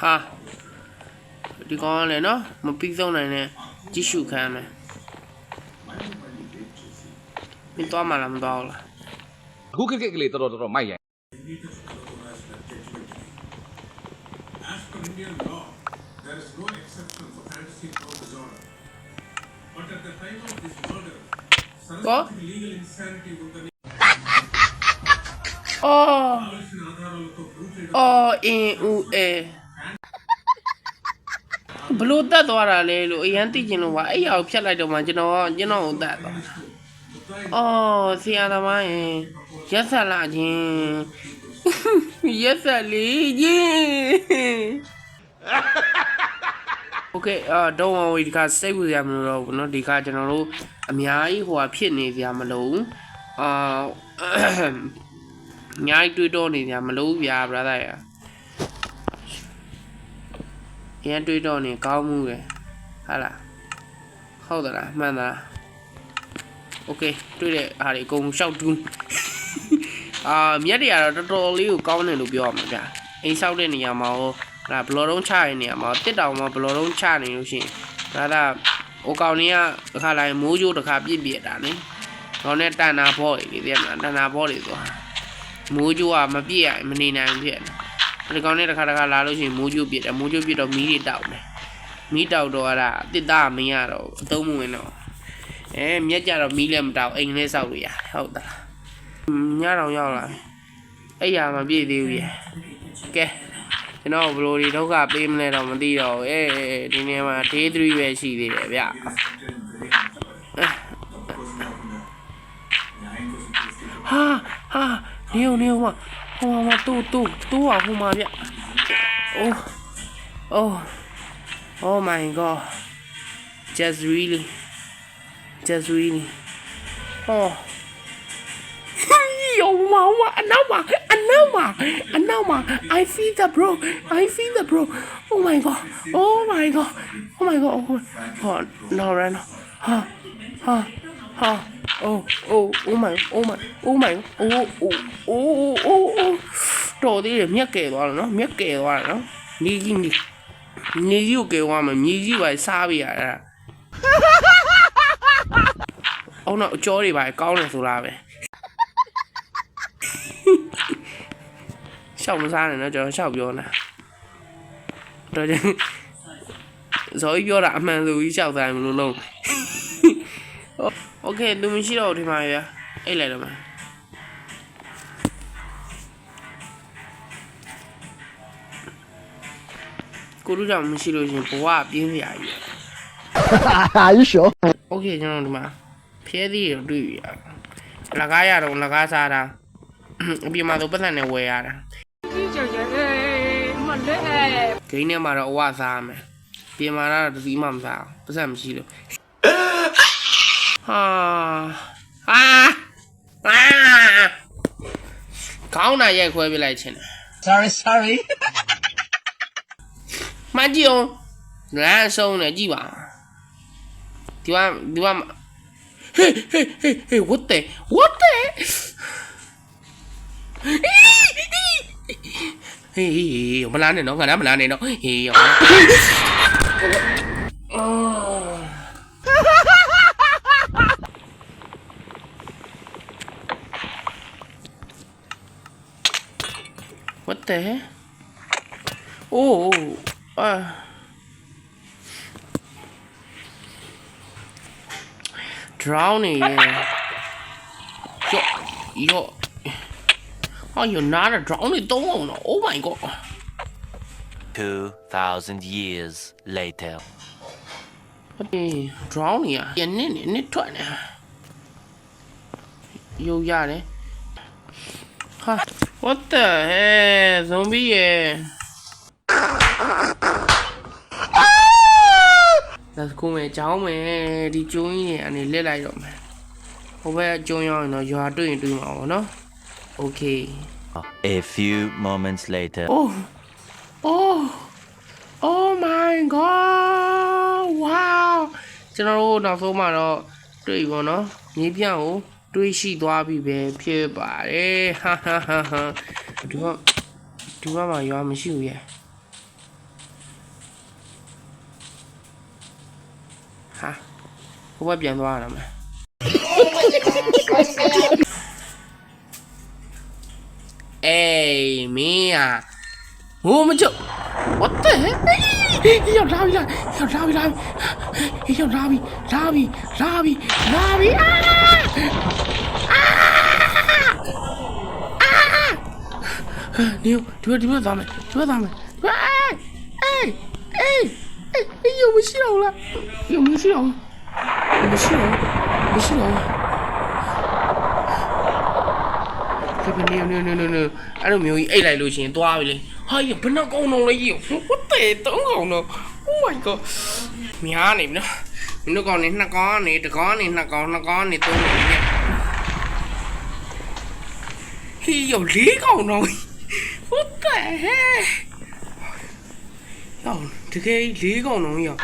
ဟာဒီကောင်ကလည်းနော်မပြီးဆုံးနိုင်နဲ့ကြည့်ရှုခံရမယ်မင်းသွားမှလားမသွားဘူးလားအခုခက်ကလေးတော်မိုက်ရိုင်းကောအော်အင်းဦးအေဘလို့တက်သွားတာလဲလို့အရန်သိကျင်လို့ပါအဲ့ရောက်ဖြတ်လိုက်တော့မှကျွန်တော်ကိုတက်သွားအော်ဆရာသမားရင်ရက်ဆက်လာခြင်းရက်ဆက်လေးခြင်းโอเคdon't worry ဒီကစိတ်ဝင်စရာမလိုတော့ဘူးเนาะဒီကကျွန်တော်တို့အများကြီးဟိုဖြစ်နေစရာမလိုဘူးအများကြီးတွေးတောနေစရာမလိုဘူးဗျာ brother ရအရင်တွေးတောနေကောင်းမှုပဲဟာလားဟုတ်သလားမှန်သလားโอเคတွေးတဲ့ဟာတွေအကုန်ရှောက်တူးမြက်တွေကတော့တော်တော်လေးကိုကောင်းတယ်လို့ပြောရမှာဗျာအိမ်ဆောက်တဲ့နေရာမှာဟိုဒါဘလော်တုံးချရတဲ့နေရာမှာတစ်တောင်မှာဘလော်တုံးချနေလို့ရှိရင်ဒါဟိုကောင်တွေကတစ်ခါလိုက်မိုးကြိုးတစ်ခါပြစ်ပြတာနိတော့နဲ့တန်နာဘောတွေသိရမလားတန်နာဘောတွေဆိုမိုးကြိုးကမပြည့်ရမနေနိုင်ဘူးဖြစ်တယ်ဒီကောင်နဲ့တစ်ခါလာလို့ရှိရင်မိုးကြိုးပြစ်တယ်မိုးကြိုးပြစ်တော့မီးတွေတောက်တယ်မီးတောက်တော့အဲ့ဒါတစ်သားမရတော့အသုံးမဝင်တော့မြက်ကြတော့မီးလည်းမတောက်အိမ်လည်းဆောက်လို့ရတယ်ဟုတ်တာညတော့ရောက်လာအဲ့ရမပြည့်သေးဘူးကဲကျွန်တော်ဘလို့ဒီဒုက္ခပေးမလဲတော့မသိတော့ဒီနေ့မှာ day 3ပဲရှိသေးတယ်ဗျဟာနေဦးမဟိုမှာတူอ่ะဟိုမှာဗျoh my god just really oh yo mama anama I feel the bro oh my god oh no right now oh my တော်သေးတယ်မြက်ကဲသွားတယ်နော်မြက်ကဲသွားတယ်နော်ညီကြီးကိုကဲသွားမှာညီကြီးပါစားပြရတာအော်နော်အကျော်တွေပါကောင်းတယ်ဆိုလားပဲရှောက်မစားနဲ့နော်ကျွန်တော်ရှောက်ပြောနေတာတော်ကြဇော်ကြီးပြောတာအမှန်ဆိုပြီးရှောက်စားမလို့လုံးโอเคသူမရှိတော့ဒီမှာဗျာအိတ်လိုက်တော့မှာကိုလူကြောင့်မရှိလို့ရှင်ဘဝပြင်းစရာကြီး Are you sure? โอเคကျွန်တော်ဒီမှာဖျဲသီးတွေတွေ့ရလကားရတော့လကားစားတာအပြင်မှာတော့ပတ်သက်နေဝယ်ရတာဂိမ်းထဲမှာတော့အဝစားမယ်ပြင်မှာတော့တစီမှမစားပတ်သက်မရှိလို့ခေါင်းနာရိုက်ခွဲပြလိုက်ခြင်း Sorry မှန်ကြည့်အောင်လမ်းဆုံးနေကြည့်ပါဒီမှာ hey what the ဟေးမလာနဲ့နော်ငါမလာနဲ့နော်ဟေးWhat the heck? Drowning. You're not a drowning dog. Oh my god. 2,000 years later. Drowning 啊，眼你转呢？又压嘞？哈。What the hell zombie 耶 Let's go မယ်ကြောင်းမယ်ဒီကျုံကြီးနေအနေလက်လိုက်တော့မယ်ဟိုဘက်ကျုံရောက်ရင်တော့ရွာတွေ့ရင်တွေ့မှာပေါ့နော် Okay A few moments later Oh my god wow ကျွန်တော်တို့နောက်ဆုံးမှာတော့တွေ့ပြီပေါ့နော်မြေပြန့်ကိုတွေးရှိသွားပြီပဲဖြစ်ပါတယ်ဟာဒီမှာရွာမရှိဘူးရဲ့ ဟာဘိုးဘပြန်သွားရတာမအေးမင်းอ่ะငိုမကြ what the heck ရောက်လာပြီနေဒီဘက်သွားမယ်အေး有没有洗脑了有没有洗脑这边နေအဲ့လိုမျိုးကြီးအိတ်လိုက်လို့ရှင်သွားပြီလေဟာရဘယ်နှကောင်တော့လဲကြီးwhat the 3ကောင်တော့ oh my god များနေပြီနော်မင်းတို့ကောင်နေ2ကောင်နေ1ကောင်နေ2ကောင်2ကောင်နေ3ကောင်နေဟေးရ4ကောင်တော့ what the heck ယောတကယ်4ကောင်တော့ယော